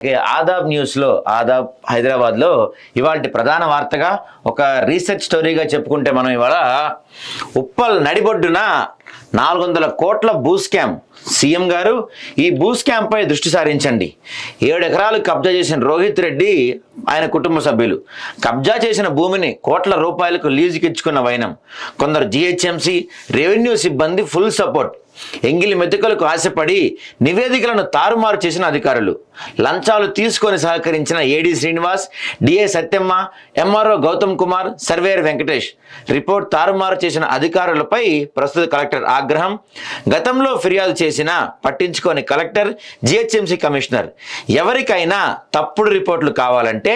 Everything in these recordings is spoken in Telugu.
ఆదాబ్ న్యూస్లో ఆదాబ్ హైదరాబాద్లో ఇవాళ ప్రధాన వార్తగా ఒక రీసెర్చ్ స్టోరీగా చెప్పుకుంటే మనం ఇవాళ ఉప్పల్ నడిబొడ్డున 400 కోట్ల భూ స్కామ్. సీఎం గారు ఈ భూ స్కామ్పై దృష్టి సారించండి. 7 ఎకరాలు కబ్జా చేసిన రోహిత్ రెడ్డి ఆయన కుటుంబ సభ్యులు కబ్జా చేసిన భూమిని కోట్ల రూపాయలకు లీజుకి ఇచ్చుకున్న వైనం. కొందరు జిహెచ్ఎంసీ రెవెన్యూ సిబ్బంది ఫుల్ సపోర్ట్. ఎంగిలి మెతుకలకు ఆశపడి నివేదికలను తారుమారు చేసిన అధికారులు. లంచాలు తీసుకొని సహకరించిన AD Srinivas, DA Satyamma, MRO Gautam Kumar, surveyor Venkatesh. Report తారుమారు చేసిన అధికారులపై ప్రస్తుత కలెక్టర్ ఆగ్రహం. గతంలో ఫిర్యాదు చేసినా పట్టించుకోని కలెక్టర్, జిహెచ్ఎంసీ కమిషనర్. ఎవరికైనా తప్పుడు రిపోర్టులు కావాలంటే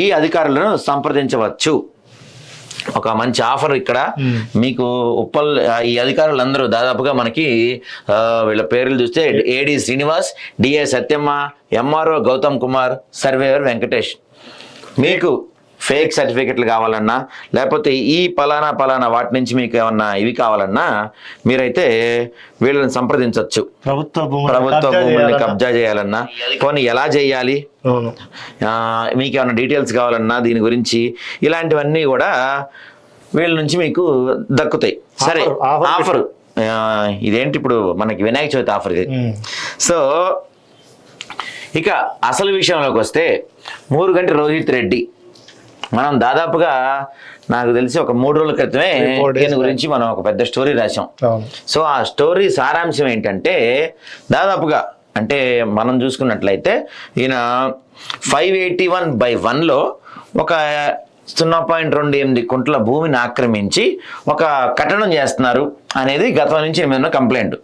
ఈ అధికారులను సంప్రదించవచ్చు. ఒక మంచి ఆఫర్ ఇక్కడ మీకు. ఉప్పల్ ఈ అధికారులందరూ దాదాపుగా మనకి వీళ్ళ పేర్లు చూస్తే AD Srinivas, DA Satyamma, MRO Gautam Kumar, surveyor Venkatesh. మీకు ఫేక్ సర్టిఫికెట్లు కావాలన్నా లేకపోతే ఈ పలానా వాటి నుంచి మీకు ఏమన్నా ఇవి కావాలన్నా మీరైతే వీళ్ళని సంప్రదించవచ్చు. ప్రభుత్వ భూముల్ని కబ్జా చేయాలన్నా పోనీ ఎలా చేయాలి, మీకు ఏమైనా డీటెయిల్స్ కావాలన్నా దీని గురించి ఇలాంటివన్నీ కూడా వీళ్ళ నుంచి మీకు దక్కుతాయి. సరే, ఆఫర్ ఇదేంటి ఇప్పుడు మనకి వినాయక చవితి ఆఫర్ ఇది. సో ఇక అసలు విషయంలోకి వస్తే మూరుగంటి రోహిత్ రెడ్డి మనం దాదాపుగా నాకు తెలిసి ఒక 3 రోజుల క్రితమే దీని గురించి మనం ఒక పెద్ద స్టోరీ రాసాం. సో ఆ స్టోరీ సారాంశం ఏంటంటే దాదాపుగా అంటే మనం చూసుకున్నట్లయితే ఈయన 581/1లో ఒక 0.28 కుంటల భూమిని ఆక్రమించి ఒక కట్టడం చేస్తున్నారు అనేది గతం నుంచి ఏమైనా కంప్లైంట్.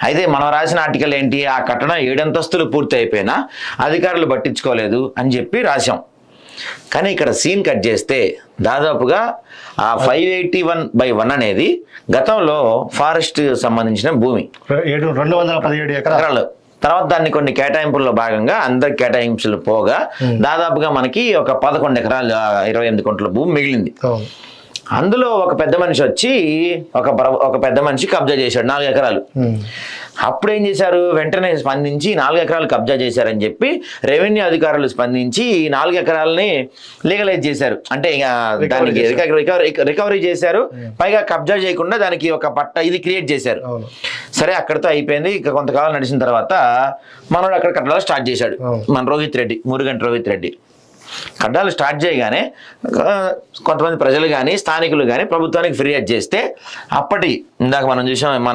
అయితే మనం రాసిన ఆర్టికల్ ఏంటి, ఆ కట్టడం 7 అంతస్తులు పూర్తి అయిపోయినా అధికారులు పట్టించుకోలేదు అని చెప్పి రాశాం. కానీ ఇక్కడ సీన్ కట్ చేస్తే దాదాపుగా ఆ 581/1 అనేది గతంలో ఫారెస్ట్ సంబంధించిన భూమి 217 ఎకరాలు. తర్వాత దాన్ని కొన్ని కేటాయింపుల్లో భాగంగా అందరి కేటాయింపులు పోగా దాదాపుగా మనకి ఒక 11 ఎకరాలు 28 కుంటల భూమి మిగిలింది. అందులో ఒక పెద్ద మనిషి వచ్చి ఒక పెద్ద మనిషి కబ్జా చేశాడు 4 ఎకరాలు. అప్పుడు ఏం చేశారు, వెంటనే స్పందించి 4 ఎకరాలు కబ్జా చేశారని చెప్పి రెవెన్యూ అధికారులు స్పందించి 4 ఎకరాలని లీగలైజ్ చేశారు. అంటే దానికి రికవరీ చేశారు, పైగా కబ్జా చేయకుండా దానికి ఒక పట్ట ఇది క్రియేట్ చేశారు. సరే, అక్కడితో అయిపోయింది. ఇక కొంతకాలం నడిచిన తర్వాత మనోడు అక్కడ కట్టడాలు స్టార్ట్ చేశాడు. మన రోహిత్ రెడ్డి, మూరుగంటి రోహిత్ రెడ్డి కడ్డాలు స్టార్ట్ చేయగానే కొంతమంది ప్రజలు కానీ స్థానికులు కానీ ప్రభుత్వానికి ఫిర్యాదు చేస్తే ఇందాక మనం చూసాం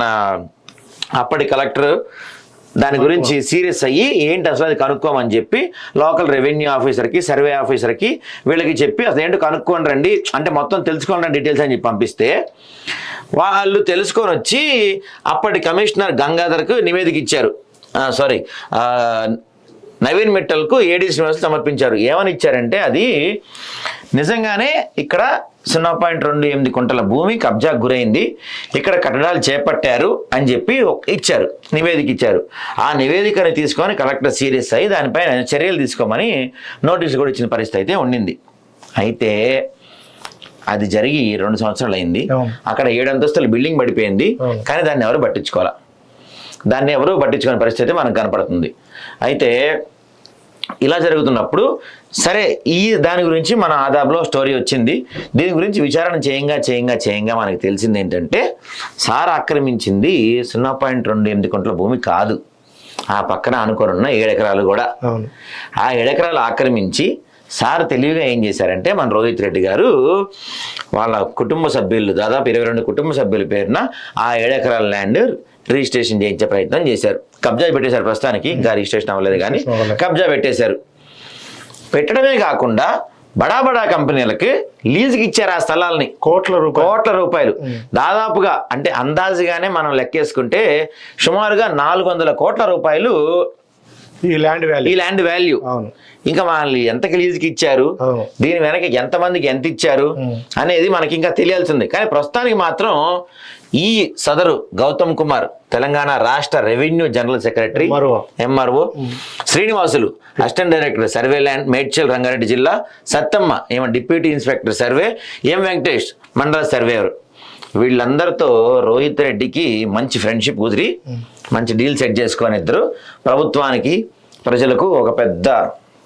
అప్పటి కలెక్టర్ దాని గురించి సీరియస్ అయ్యి ఏంటి అసలు అది కనుక్కోమని చెప్పి లోకల్ రెవెన్యూ ఆఫీసర్కి, సర్వే ఆఫీసర్కి వీళ్ళకి చెప్పి అసలు ఏంటో కనుక్కోండి రండి అంటే మొత్తం తెలుసుకోండి రండి డీటెయిల్స్ అని చెప్పి పంపిస్తే వాళ్ళు తెలుసుకొని వచ్చి అప్పటి కమిషనర్ గంగాధర్కు నివేదిక ఇచ్చారు. నవీన్ మిట్టల్కు ఏడీ శ్రీనివాస్ సమర్పించారు. ఏమని ఇచ్చారంటే అది నిజంగానే ఇక్కడ 0.28 కుంటల భూమి కబ్జాకు గురైంది, ఇక్కడ కట్టడాలు చేపట్టారు అని చెప్పి ఇచ్చారు, నివేదిక ఇచ్చారు. ఆ నివేదికని తీసుకొని కలెక్టర్ సీరియస్ అయ్యి దానిపైన చర్యలు తీసుకోమని నోటీసు కూడా ఇచ్చిన పరిస్థితి అయితే ఉండింది. అయితే అది జరిగి 2 సంవత్సరాలు అయింది. అక్కడ 7 అంతస్తుల బిల్డింగ్ పడిపోయింది, కానీ దాన్ని ఎవరు పట్టించుకోవాలి, దాన్ని ఎవరు పట్టించుకునే పరిస్థితి మనకు కనపడుతుంది. అయితే ఇలా జరుగుతున్నప్పుడు సరే దాని గురించి మన ఆదాబ్లో స్టోరీ వచ్చింది. దీని గురించి విచారణ చేయంగా మనకు తెలిసింది ఏంటంటే సార్ ఆక్రమించింది 0.28 కుంటల భూమి కాదు, ఆ పక్కన అనుకోనున్న 7 ఎకరాలు కూడా. ఆ 7 ఎకరాలు ఆక్రమించి సార్ తెలివిగా ఏం చేశారంటే మన రోహిత్ రెడ్డి గారు వాళ్ళ కుటుంబ సభ్యులు దాదాపు 22 కుటుంబ సభ్యుల పేరున ఆ 7 ఎకరాల ల్యాండ్ రిజిస్ట్రేషన్ చేయించే ప్రయత్నం చేశారు. కబ్జా పెట్టేశారు, ప్రస్తుతానికి ఇంకా రిజిస్ట్రేషన్ అవ్వలేదు కానీ కబ్జా పెట్టేశారు. పెట్టడమే కాకుండా బడా కంపెనీలకి లీజుకి ఇచ్చారు ఆ స్థలాల్ని కోట్ల రూపాయలు. దాదాపుగా అంటే అందాజుగానే మనం లెక్కేసుకుంటే సుమారుగా 400 కోట్ల రూపాయలు ఈ ల్యాండ్ వాల్యూ. ఇంకా వాళ్ళు ఎంతకి లీజుకి ఇచ్చారు, దీని వెనక ఎంతమందికి ఎంత ఇచ్చారు అనేది మనకి ఇంకా తెలియాల్సింది. కానీ ప్రస్తుతానికి మాత్రం ఈ సదరు గౌతమ్ కుమార్ తెలంగాణ రాష్ట్ర revenue general secretary, MRO Srinivasulu assistant director survey land, Medchal Rangareddy జిల్లా, సత్తమ్మ డిప్యూటీ ఇన్స్పెక్టర్ సర్వే, ఎం వెంకటేష్ మండల సర్వేయర్, వీళ్ళందరితో రోహిత్ రెడ్డికి మంచి ఫ్రెండ్షిప్ కుదిరి మంచి డీల్ సెట్ చేసుకొని ఇద్దరు ప్రభుత్వానికి ప్రజలకు ఒక పెద్ద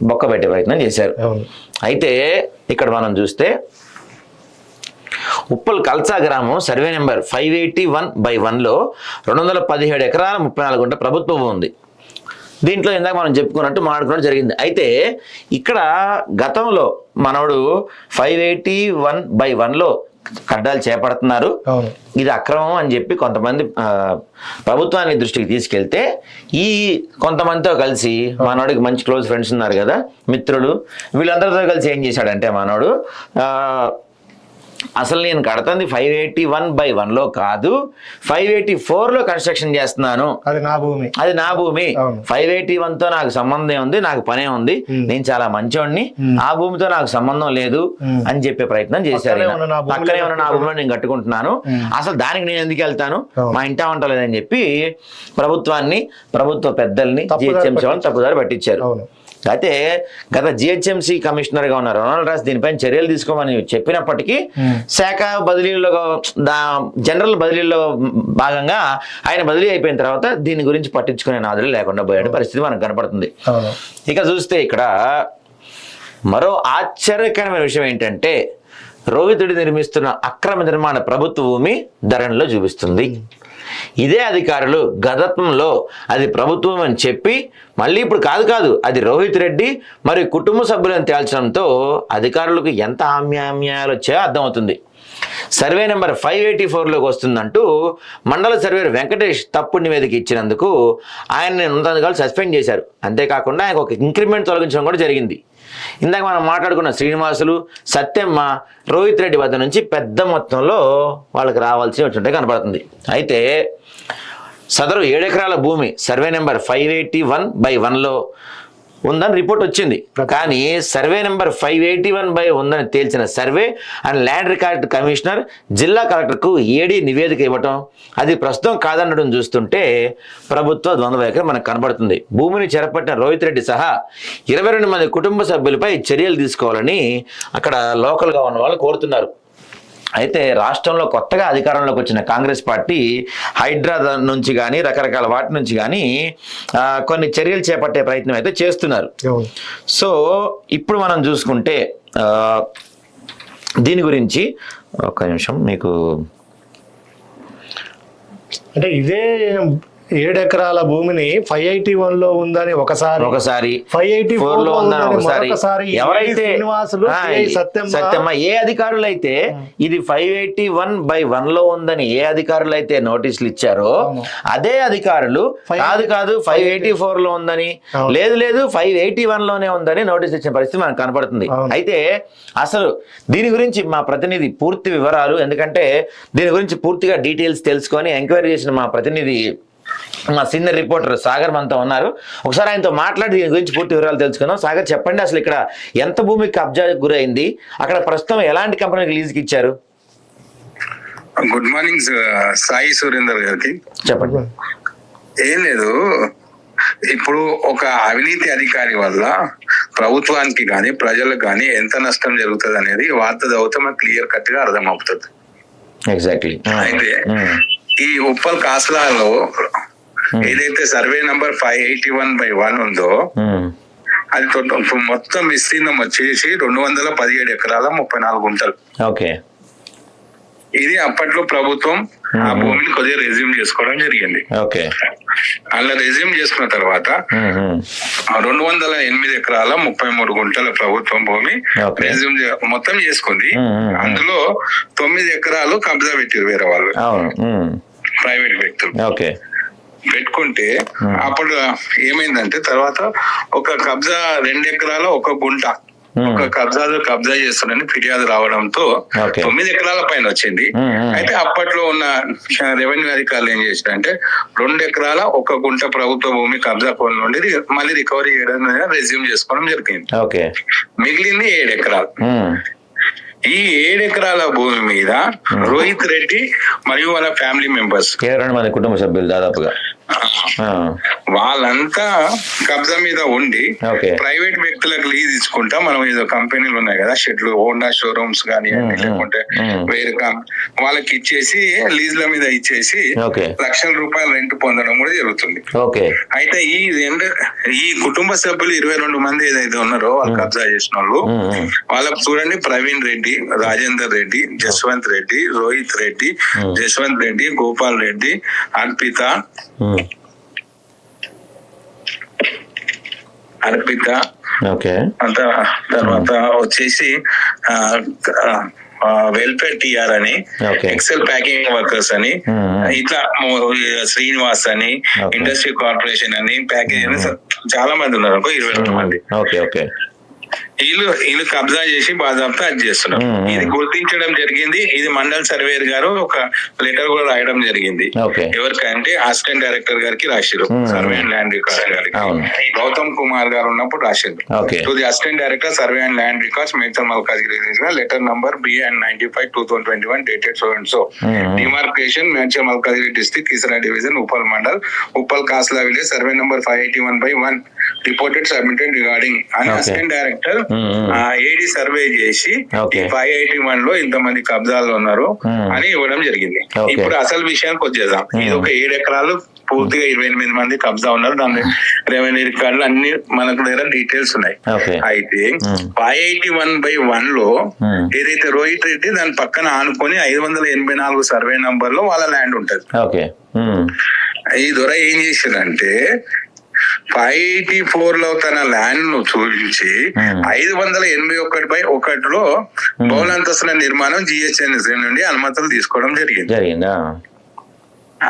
బొక్క పెట్టే ప్రయత్నం చేశారు. అవును. అయితే ఇక్కడ మనం చూస్తే ఉప్పల్ కల్సా గ్రామం సర్వే నెంబర్ 581/1లో 217 ఎకరాల 34 గుంట ప్రభుత్వ భూమి ఉంది. దీంట్లో ఇందాక మనం చెప్పుకున్నట్టు మాట్లాడుకోవడం జరిగింది. అయితే ఇక్కడ గతంలో మనోడు 581/1లో కడ్డాలు చేపడుతున్నారు, అవును. ఇది అక్రమం అని చెప్పి కొంతమంది ప్రభుత్వాన్ని దృష్టికి తీసుకెళ్తే ఈ కొంతమందితో కలిసి మనోడికి మంచి క్లోజ్ ఫ్రెండ్స్ ఉన్నారు కదా, మిత్రులు, వీళ్ళందరితో కలిసి ఏం చేశాడంటే మనోడు అసలు నేను కడుతుంది 581/1లో కాదు, 584లో కన్స్ట్రక్షన్ చేస్తున్నాను, అది నా భూమి, 581తో నాకు సంబంధం ఉంది, నాకు పనే ఉంది, నేను చాలా మంచోడిని, ఆ భూమితో నాకు సంబంధం లేదు అని చెప్పే ప్రయత్నం చేశారు. పక్కనే ఉన్న నా భూమిలో నేను కట్టుకుంటున్నాను, అసలు దానికి నేను ఎందుకు వెళ్తాను, మా ఇంటా వంటలేదని చెప్పి ప్రభుత్వాన్ని, ప్రభుత్వ పెద్దల్ని, జిహెచ్ఎంసీ వాళ్ళని తప్పుదారి పట్టించారు. అయితే గత జిహెచ్ఎంసీ కమిషనర్ గా ఉన్న రొనాల్డ్ రాస్ దీనిపైన చర్యలు తీసుకోమని చెప్పినప్పటికీ శాఖ బదిలీలో జనరల్ బదిలీలో భాగంగా ఆయన బదిలీ అయిపోయిన తర్వాత దీని గురించి పట్టించుకునే నాదులు లేకుండా పోయాడు పరిస్థితి మనకు కనపడుతుంది. ఇక చూస్తే ఇక్కడ మరో ఆశ్చర్యకరమైన విషయం ఏంటంటే రోహితుడు నిర్మిస్తున్న అక్రమ నిర్మాణ ప్రభుత్వ భూమి ధరణిలో చూపిస్తుంది. ఇదే అధికారులు గతంలో అది ప్రభుత్వం అని చెప్పి మళ్ళీ ఇప్పుడు కాదు అది రోహిత్ రెడ్డి మరియు కుటుంబ సభ్యులను తేల్చడంతో అధికారులకు ఎంత ఆమ్యామ్యాలు వచ్చాయో అర్థమవుతుంది. సర్వే నెంబర్ 584లోకి వస్తుందంటూ మండల సర్వేర్ వెంకటేష్ తప్పుడు నివేదిక ఇచ్చినందుకు ఆయన్ని ఉన్నతాధికారులు సస్పెండ్ చేశారు. అంతేకాకుండా ఆయనకు ఒక ఇంక్రిమెంట్ తొలగించడం కూడా జరిగింది. ఇందాక మనం మాట్లాడుకున్న శ్రీనివాసులు, సత్యమ్మ రోహిత్ రెడ్డి వద్ద నుంచి పెద్ద మొత్తంలో వాళ్ళకి రావాల్సి వచ్చినట్టే కనపడుతుంది. అయితే సదరు 7 ఎకరాల భూమి సర్వే నెంబర్ 581/1లో ఉందని రిపోర్ట్ వచ్చింది. కానీ సర్వే నెంబర్ 581 ఉందని తేల్చిన survey and land record commissioner జిల్లా కలెక్టర్కు ఏడీ నివేదిక ఇవ్వటం, అది ప్రస్తుతం కాదనడం చూస్తుంటే ప్రభుత్వ ద్వంద్వ వైఖరి మనకు కనబడుతుంది. భూమిని చేపట్టిన రోహిత్ రెడ్డి సహా 22 మంది కుటుంబ సభ్యులపై చర్యలు తీసుకోవాలని అక్కడ లోకల్గా ఉన్న వాళ్ళు కోరుతున్నారు. అయితే రాష్ట్రంలో కొత్తగా అధికారంలోకి వచ్చిన కాంగ్రెస్ పార్టీ హైడ్రా నుంచి కానీ రకరకాల వాటి నుంచి కానీ కొన్ని చర్యలు చేపట్టే ప్రయత్నం అయితే చేస్తున్నారు. సో ఇప్పుడు మనం చూసుకుంటే దీని గురించి ఒక్క నిమిషం మీకు అంటే ఇదే 7 ఎకరాల భూమిని 581లో ఉందని ఒకసారి 584లో ఉందని ఒకసారి ఎవరైతే సత్యమ్మ ఏ అధికారులు అయితే ఇది 581/1లో ఉందని ఏ అధికారులు అయితే నోటీసులు ఇచ్చారో అదే అధికారులు కాదు 584లో ఉందని, లేదు 581లోనే ఉందని నోటీసులు ఇచ్చిన పరిస్థితి మనకు కనపడుతుంది. అయితే అసలు దీని గురించి మా ప్రతినిధి పూర్తి వివరాలు, ఎందుకంటే దీని గురించి పూర్తిగా డీటెయిల్స్ తెలుసుకొని ఎంక్వైరీ చేసిన మా ప్రతినిధి మా సీనియర్ రిపోర్టర్ సాగర్ మనతో ఉన్నారు. ఒకసారి ఆయనతో మాట్లాడి దీని గురించి పూర్తి వివరాలు తెలుసుకుందాం. సాగర్, చెప్పండి, అసలు ఇక్కడ ఎంత భూమి కబ్జా గురైంది, అక్కడ ప్రస్తుతం ఎలాంటి కంపెనీ రిలీజ్కి ఇచ్చారు? గుడ్ మార్నింగ్ సాయి సురేందర్ గారికి. చెప్పండి. ఏం లేదు, ఇప్పుడు ఒక అవినీతి అధికారి వల్ల ప్రభుత్వానికి కానీ ప్రజలకు కానీ ఎంత నష్టం జరుగుతుంది అనేది వార్త చదివితే మనకు క్లియర్ కట్ గా అర్థం అవుతుంది. ఎగ్జాక్ట్లీ. అయితే ఈ ఉప్పల్ కాసలాలో ఏదైతే సర్వే నంబర్ 581/1 ఉందో అది మొత్తం విస్తీర్ణం వచ్చేసి 217 ఎకరాల 34 గుంటలు. ఓకే. ఇది అప్పట్లో ప్రభుత్వం ఆ భూమిని కొద్దిగా రెజ్యూమ్ చేసుకోవడం జరిగింది. అలా రెజ్యూమ్ చేసుకున్న తర్వాత 208 ఎకరాల 33 గుంటల ప్రభుత్వం భూమి రెజ్యూమ్ మొత్తం చేసుకుంది. అందులో 9 ఎకరాలు కబ్జా పెట్టారు వేరే వాళ్ళు, ప్రైవేట్ వ్యక్తులు పెట్టుకుంటే అప్పుడు ఏమైందంటే తర్వాత ఒక కబ్జా 2 ఎకరాల 1 గుంట ఒక కబ్జా చేస్తున్నారని ఫిర్యాదు రావడంతో 9 ఎకరాల పైన వచ్చింది. అయితే అప్పట్లో ఉన్న రెవెన్యూ అధికారులు ఏం చేశారంటే 2 ఎకరాల 1 గుంట ప్రభుత్వ భూమి కబ్జా పనుల నుండి మళ్ళీ రికవరీ చేయడం రెజ్యూమ్ చేసుకోవడం జరిగింది. మిగిలింది 7 ఎకరాలు. ఈ 7 ఎకరాల భూమి మీద రోహిత్ రెడ్డి మరియు వాళ్ళ ఫ్యామిలీ మెంబర్స్ 22 మంది కుటుంబ సభ్యులు దాదాపుగా వాళ్ళంతా కబ్జా మీద ఉండి ఓకే. ప్రైవేట్ వ్యక్తులకు లీజ్ ఇచ్చుకుంటా, మనం ఏదో కంపెనీలు ఉన్నాయి కదా షెడ్లు, హోండా షోరూమ్స్ కానివ్వండి, లేకుంటే వేరే వాళ్ళకి ఇచ్చేసి లీజ్ల మీద ఇచ్చేసి లక్షల రూపాయల రెంట్ పొందడం కూడా జరుగుతుంది. అయితే ఈ కుటుంబ సభ్యులు 22 మంది ఏదైతే ఉన్నారో వాళ్ళు కబ్జా చేసిన వాళ్ళు, వాళ్ళకు చూడండి ప్రవీణ్ రెడ్డి, రాజేందర్ రెడ్డి, జస్వంత్ రెడ్డి, రోహిత్ రెడ్డి, జస్వంత్ రెడ్డి, గోపాల్ రెడ్డి, అర్పిత అంత తర్వాత వచ్చేసి వెల్ఫేర్ టిఆర్ అని, ఎక్సెల్ ప్యాకింగ్ వర్కర్స్ అని, ఇట్లా శ్రీనివాస్ అని, ఇండస్ట్రీ కార్పొరేషన్ అని, ప్యాకేజ్ అని చాలా మంది ఉన్నారు, 22 మంది. వీళ్ళు కబ్జా చేసి బాధాప్తా అది చేస్తున్నారు. ఇది గుర్తించడం జరిగింది. ఇది మండల్ సర్వేయర్ గారు ఒక లెటర్ కూడా రాయడం జరిగింది. ఎవరికంటే అసిస్టెంట్ డైరెక్టర్ గారికి రాశారు, సర్వే అండ్ ల్యాండ్ రికార్డ్స్ గారికి. గౌతమ్ కుమార్ గారు ఉన్నప్పుడు రాశారు, to the assistant director survey and land records Medchal Malkajgiri letter number BN95/2021 dated so and so, demarcation Medchal Malkajgiri district Keesara division, Uppal mandal, Uppal Kasla village, survey number 581/1 reported submitted regarding అని అసిస్టెంట్ డైరెక్టర్ ఏడీ సర్వే చేసి 581 లో ఇంతమంది కబ్జాల్లో ఉన్నారు అని ఇవ్వడం జరిగింది. ఇప్పుడు అసలు విషయానికి వచ్చేద్దాం. ఇది ఒక 7 ఎకరాలు పూర్తిగా 28 మంది కబ్జా ఉన్నారు. దాని రెవెన్యూ రికార్డులు అన్ని మనకు దగ్గర డీటెయిల్స్ ఉన్నాయి. అయితే 581/1 లో ఏదైతే రోహిత్ రెడ్డి దాని పక్కన ఆనుకొని 584 సర్వే నంబర్ లో వాళ్ళ ల్యాండ్ ఉంటది. ఈ దొర ఏం చేసిందంటే 584 లో తన ల్యాండ్ ను చూపించి 581/1 లో బహుళంతస్తుల నిర్మాణం GHMC నుండి అనుమతులు తీసుకోవడం జరిగింది.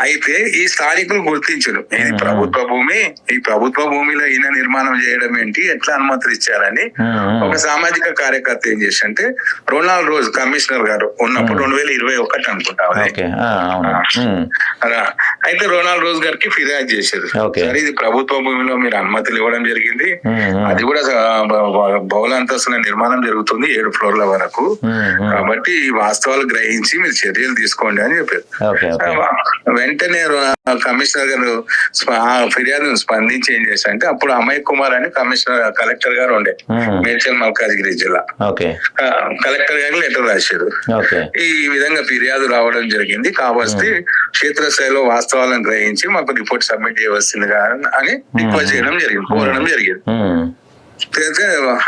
అయితే ఈ స్థానికులు గుర్తించరు, ఇది ప్రభుత్వ భూమి, ఈ ప్రభుత్వ భూమిలో ఈయన నిర్మాణం చేయడం ఏంటి, ఎట్లా అనుమతులు ఇచ్చారని ఒక సామాజిక కార్యకర్త ఏం చేశారంటే, రొనాల్డ్ రోజ్ కమిషనర్ గారు ఉన్నప్పుడు 2021 అనుకుంటా, అయితే రొనాల్డ్ రోజ్ గారికి ఫిర్యాదు చేశారు, సరే ఇది ప్రభుత్వ భూమిలో మీరు అనుమతులు ఇవ్వడం జరిగింది, అది కూడా బహుళ అంతస్తుల నిర్మాణం జరుగుతుంది 7 ఫ్లోర్ల వరకు, కాబట్టి ఈ వాస్తవాలు గ్రహించి మీరు చర్యలు తీసుకోండి అని చెప్పారు. వెంటనే కమిషనర్ గారు ఫిర్యాదును స్పందించి ఏం చేశారంటే, అప్పుడు అమయ్ కుమార్ అని కలెక్టర్ గారు ఉండే మేడ్చల్ మల్కాజ్గిరి జిల్లా, కలెక్టర్ గారు లెటర్ రాశారు. ఈ విధంగా ఫిర్యాదు రావడం జరిగింది కాబట్టి క్షేత్రస్థాయిలో వాస్తవాలను గ్రహించి మాకు రిపోర్ట్ సబ్మిట్ చేయవలసిందిగా అని రిక్వెస్ట్ చేయడం జరిగింది, కోరడం జరిగింది.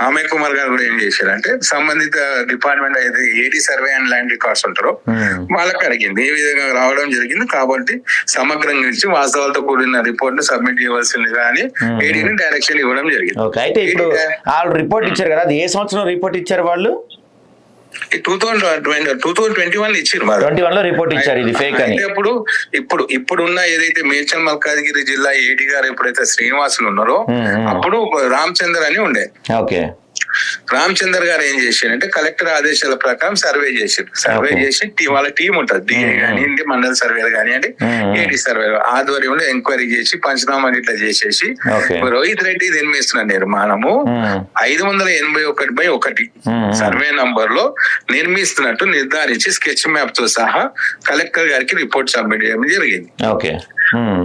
అమయ్ కుమార్ గారు కూడా ఏం చేశారంటే, సంబంధిత డిపార్ట్మెంట్ అయితే ఏడీ సర్వే అండ్ ల్యాండ్ రికార్డ్స్ ఉంటారో వాళ్ళకి అడిగింది, ఏ విధంగా రావడం జరిగింది కాబట్టి సమగ్రంగా ఇచ్చి వాస్తవాలతో కూడిన రిపోర్ట్ ను సబ్మిట్ చేయవలసిందిగా అని ఏడీని డైరెక్షన్ ఇవ్వడం జరిగింది. అయితే ఇప్పుడు వాళ్ళు రిపోర్ట్ ఇచ్చారు కదా, అది ఏ సంవత్సరం రిపోర్ట్ ఇచ్చారు వాళ్ళు? 2021 ఇచ్చారు, 21 లో రిపోర్ట్ ఇచ్చారు, ఇది ఫేక్ అని. ఇప్పుడున్న ఏదైతే మేడ్చల్ మల్కాజ్గిరి జిల్లా ఏడీ గారు ఎప్పుడైతే శ్రీనివాసులు ఉన్నారో అప్పుడు రామచందర్ అని ఉండే. రామచందర్ గారు ఏం చేశారంటే, కలెక్టర్ ఆదేశాల ప్రకారం సర్వే చేసి వాళ్ళ టీం ఉంటుంది, డిఐ కానివ్వండి, మండల సర్వేలు కానివ్వండి, ఏడీ సర్వేలు ఆధ్వర్యంలో ఎంక్వైరీ చేసి పంచనామాలు ఇట్లా చేసేసి రోహిత్ రెడ్డి నిర్మిస్తున్న నిర్మాణము 581/1 సర్వే నంబర్ లో నిర్మిస్తున్నట్టు నిర్ధారించి స్కెచ్ మ్యాప్ తో సహా కలెక్టర్ గారికి రిపోర్ట్ సబ్మిట్ చేయడం జరిగింది.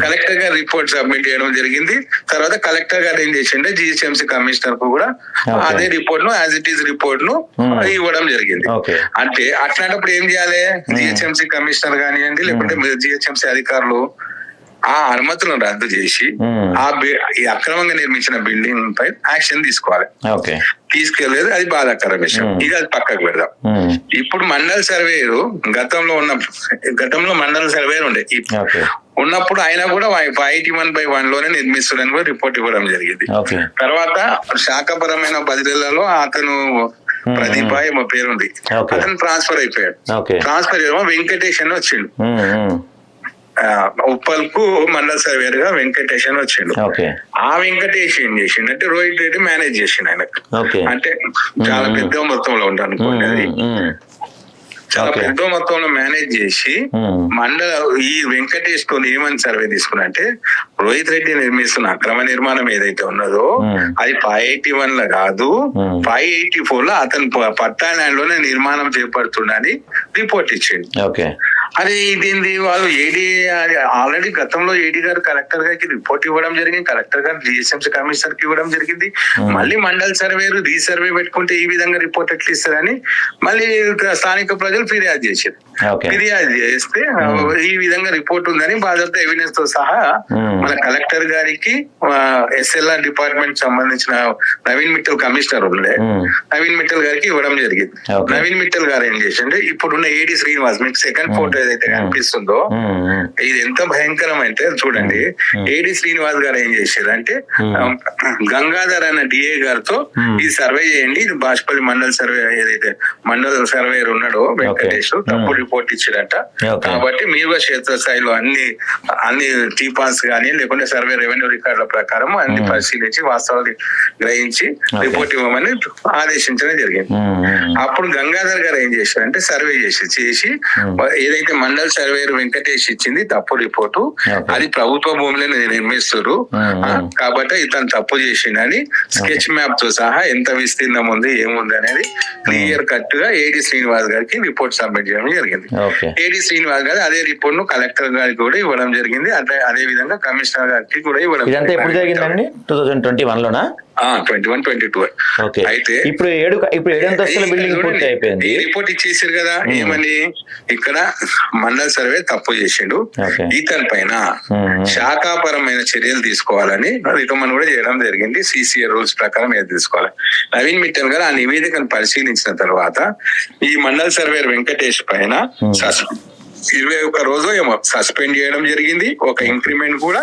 కలెక్టర్ గారు రిపోర్ట్ సబ్మిట్ చేయడం జరిగింది. తర్వాత కలెక్టర్ గారు ఏం చేసిండే, GHMC కమిషనర్ కు కూడా అదే రిపోర్ట్ ను యాజ్ ఇట్ ఈస్ రిపోర్ట్ ను ఇవ్వడం జరిగింది. అంటే అట్లాంటప్పుడు ఏం చేయాలి, GHMC కమిషనర్ కానివ్వండి లేకుంటే GHMC అధికారులు ఆ అనుమతులను రద్దు చేసి ఈ అక్రమంగా నిర్మించిన బిల్డింగ్ పై యాక్షన్ తీసుకోవాలి. తీసుకెళ్లేదు, అది బాధాకర విషయం, ఇది అది పక్కకు పెడదాం. ఇప్పుడు మండల్ సర్వేయరు గతంలో మండల సర్వేయర్ ఉండే ఉన్నప్పుడు ఆయన కూడా 581/1 లోనే నిర్మిస్తుందని కూడా రిపోర్ట్ ఇవ్వడం జరిగింది. తర్వాత శాఖపరమైన బదిలీలలో అతను ప్రదీప్ మా పేరుంది, అతను ట్రాన్స్ఫర్ అయిపోయాడు. ట్రాన్స్ఫర్ ఏమో వెంకటేష్ అని వచ్చిండు, ఉప్పల్ కు మండల సర్వేయర్ గా వెంకటేష్ అని వచ్చిండు. ఆ వెంకటేష్ ఏం చేసిండు అంటే, రోహిత్ రెడ్డి మేనేజ్ చేసిండు ఆయనకు. అంటే చాలా పెద్ద మొత్తంలో ఉంటాను అనుకోండి, అది చాలా పెద్ద మొత్తంలో మేనేజ్ చేసి ఈ వెంకటేష్ తో ఏమని సర్వే తీసుకున్నా అంటే, రోహిత్ రెడ్డి నిర్మిస్తున్న అక్రమ నిర్మాణం ఏదైతే ఉన్నదో అది 581 లో కాదు 584 లో అతను పట్టా ల్యాండ్ లోనే నిర్మాణం చేపడుతుండని రిపోర్ట్ ఇచ్చిండు. అరే ఇదేంది వాళ్ళు ఏడీ ఆల్రెడీ గతంలో ఏడీ గారు కలెక్టర్ గారికి రిపోర్ట్ ఇవ్వడం జరిగింది, కలెక్టర్ గారు జిహెచ్ఎంసీ కమిషనర్ కి ఇవ్వడం జరిగింది. మళ్ళీ మండల్ సర్వేరు రీసర్వే పెట్టుకుంటే ఈ విధంగా రిపోర్ట్ ఎట్లా ఇస్తారని మళ్ళీ స్థానిక ప్రజలు ఫిర్యాదు చేశారు. ఫిర్యాదు చేస్తే ఈ విధంగా రిపోర్ట్ ఉందని బాధ్యత ఎవిడెన్స్ తో సహా మన కలెక్టర్ గారికి ఎస్ఎల్ఆర్ డిపార్ట్మెంట్ సంబంధించిన నవీన్ మిట్టల్ కమిషనర్ ఉండే నవీన్ మిట్టల్ గారికి ఇవ్వడం జరిగింది. నవీన్ మిట్టల్ గారు ఏం చేసిండే ఇప్పుడున్న ఏడి శ్రీనివాస్ మీకు సెకండ్ ఫోటో ఏదైతే కనిపిస్తుందో ఇది ఎంత భయంకరం అంటే చూడండి. ఏడి శ్రీనివాస్ గారు ఏం చేశారు అంటే గంగాధర్ అన్న డిఏ గారితో ఈ సర్వే చేయండి, ఇది బాష్పల్లి మండల్ సర్వే ఏదైతే మండల్ సర్వేయర్ ఉన్నాడో వెంకటేష్ తప్పు రిపోర్ట్ ఇచ్చాడంట, కాబట్టి మీరు క్షేత్రస్థాయిలో అన్ని టీపాస్ గానీ లేకుంటే సర్వే రెవెన్యూ రికార్డుల ప్రకారం అన్ని పరిశీలించి వాస్తవాలు గ్రహించి రిపోర్ట్ ఇవ్వమని ఆదేశించడం జరిగింది. అప్పుడు గంగాధర్ గారు ఏం చేశారంటే సర్వే చేసి ఏదైతే మండల్ సర్వేయర్ వెంకటేష్ ఇచ్చింది తప్పు రిపోర్టు, అది ప్రభుత్వ భూములను నిర్మిస్తారు కాబట్టి ఇతను తప్పు చేసిండని స్కెచ్ మ్యాప్ తో సహా ఎంత విస్తీర్ణం ఉంది ఏముంది అనేది క్లియర్ కట్ గా ఏడి శ్రీనివాస్ గారికి రిపోర్ట్ సబ్మిట్ చేయడం జరిగింది. ఏడి శ్రీనివాస్ గారు అదే రిపోర్ట్ ను కలెక్టర్ గారికి కూడా ఇవ్వడం జరిగింది, అదే విధంగా కమిషనర్ గారికి కూడా ఇవ్వడం జరిగింది. 2021 లోనా? 21-22. అయితే ఇప్పుడు ఏడు అంతస్తుల బిల్డింగ్ పూర్తి అయిపోయింది. రిపోర్ట్ ఇచ్చేసారు కదా, ఏమని ఇక్కడ మండల్ సర్వే తప్పు చేసిండు, ఇతని పైన శాఖాపరమైన చర్యలు తీసుకోవాలని రికమెండ్ కూడా చేయడం జరిగింది. సిసిఆర్ రూల్స్ ప్రకారం ఏది తీసుకోవాలి. నవీన్ మిట్టల్ గారు ఆ నివేదికను పరిశీలించిన తర్వాత ఈ మండల్ సర్వేయర్ వెంకటేష్ పైన 21 రోజు ఏమో సస్పెండ్ చేయడం జరిగింది. ఒక ఇంక్రిమెంట్ కూడా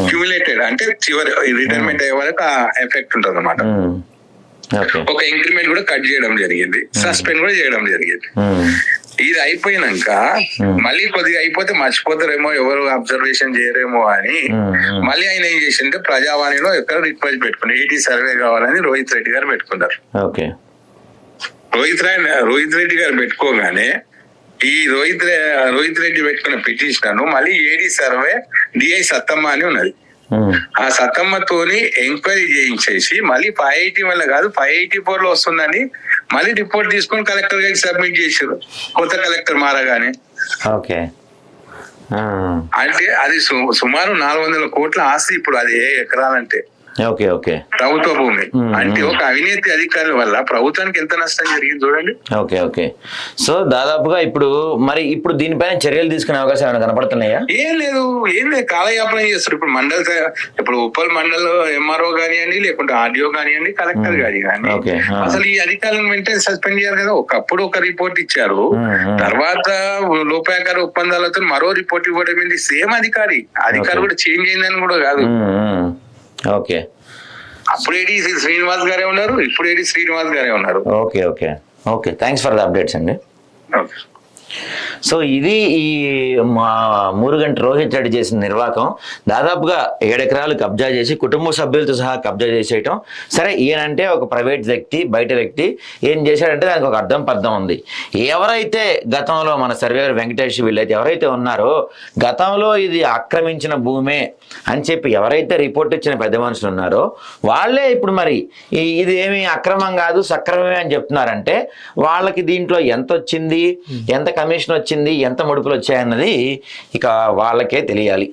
క్యూములేటెడ్ అంటే చివరి రిటైర్మెంట్ అయ్యే వరకు ఆ ఎఫెక్ట్ ఉంటుంది అన్నమాట. ఒక ఇంక్రిమెంట్ కూడా కట్ చేయడం జరిగింది, సస్పెండ్ కూడా చేయడం జరిగింది. ఇది అయిపోయినాక మళ్ళీ కొద్దిగా అయిపోతే మర్చిపోతారేమో, ఎవరు అబ్జర్వేషన్ చేయరేమో అని మళ్ళీ ఆయన ఏం చేసింటే ప్రజావాణిలో ఎక్కడ రిక్వెస్ట్ పెట్టుకున్నారు, ఏటీ సర్వే కావాలని రోహిత్ రెడ్డి గారు పెట్టుకున్నారు. రోహిత్ రెడ్డి గారు పెట్టుకోగానే ఈ రోహిత్ రెడ్డి పెట్టుకున్న పిటిషన్ మళ్ళీ ఏడీ సర్వే డిఐ సత్తమ్మ అని ఉన్నది, ఆ సత్తమ్మతోని ఎంక్వైరీ చేయించేసి మళ్ళీ 580 వల్ల కాదు 584 లో వస్తుందని మళ్ళీ రిపోర్ట్ తీసుకొని కలెక్టర్ గారికి సబ్మిట్ చేశారు కొత్త కలెక్టర్ మారగానే. అంటే అది సుమారు 400 కోట్ల ఆస్తి. ఇప్పుడు అది ఏ ఎకరాలంటే ప్రభుత్వ భూమి. అంటే ఒక అవినీతి అధికారుల వల్ల ప్రభుత్వానికి ఎంత నష్టం జరిగింది చూడండి. సో దాదాపుగా ఇప్పుడు దీనిపైన చర్యలు తీసుకునే అవకాశం ఏమైనా కనపడుతున్నాయా? ఏం లేదు కాలయాపన చేస్తారు. ఇప్పుడు ఉప్పల్ మండల్ ఎంఆర్ఓ కానివ్వండి, లేకుంటే ఆర్డీఓ కానివ్వండి, కలెక్టర్ కానివ్వండి, అసలు ఈ అధికారులను వెంటనే సస్పెండ్ చేయాలి కదా. ఒకప్పుడు ఒక రిపోర్ట్ ఇచ్చారు, తర్వాత లోపాయకార ఒప్పందాలతో మరో రిపోర్ట్ ఇవ్వడం ఏంటి. సేమ్ అధికారి కూడా చేంజ్ అయిందని కూడా కాదు. అప్పుడు ఏడి శ్రీనివాస్ గారే ఉన్నారు, ఇప్పుడు ఏడి శ్రీనివాస్ గారే ఉన్నారు. Okay thanks for the updates అండి. సో ఇది ఈ మూరుగంటి రోహిత్ రెడ్డి చేసిన నిర్వాకం. దాదాపుగా 7 ఎకరాలు కబ్జా చేసి కుటుంబ సభ్యులతో సహా కబ్జా చేసేయటం. సరే, ఈయనంటే ఒక ప్రైవేట్ వ్యక్తి, బయట వ్యక్తి ఏం చేశాడంటే దానికి ఒక అర్థం ఉంది. ఎవరైతే గతంలో మన సర్వేయర్ వెంకటేష్ వీళ్ళైతే ఎవరైతే ఉన్నారో గతంలో ఇది ఆక్రమించిన భూమే అని చెప్పి ఎవరైతే రిపోర్ట్ ఇచ్చిన పెద్ద మనుషులు ఉన్నారో వాళ్ళే ఇప్పుడు మరి ఇది ఏమి అక్రమం కాదు సక్రమమే అని చెప్తున్నారంటే వాళ్ళకి దీంట్లో ఎంత వచ్చింది, ఎంత కమిషన్ వచ్చింది, ఎంత ముడుపులు వచ్చాయన్నది ఇక వాళ్ళకే తెలియాలి.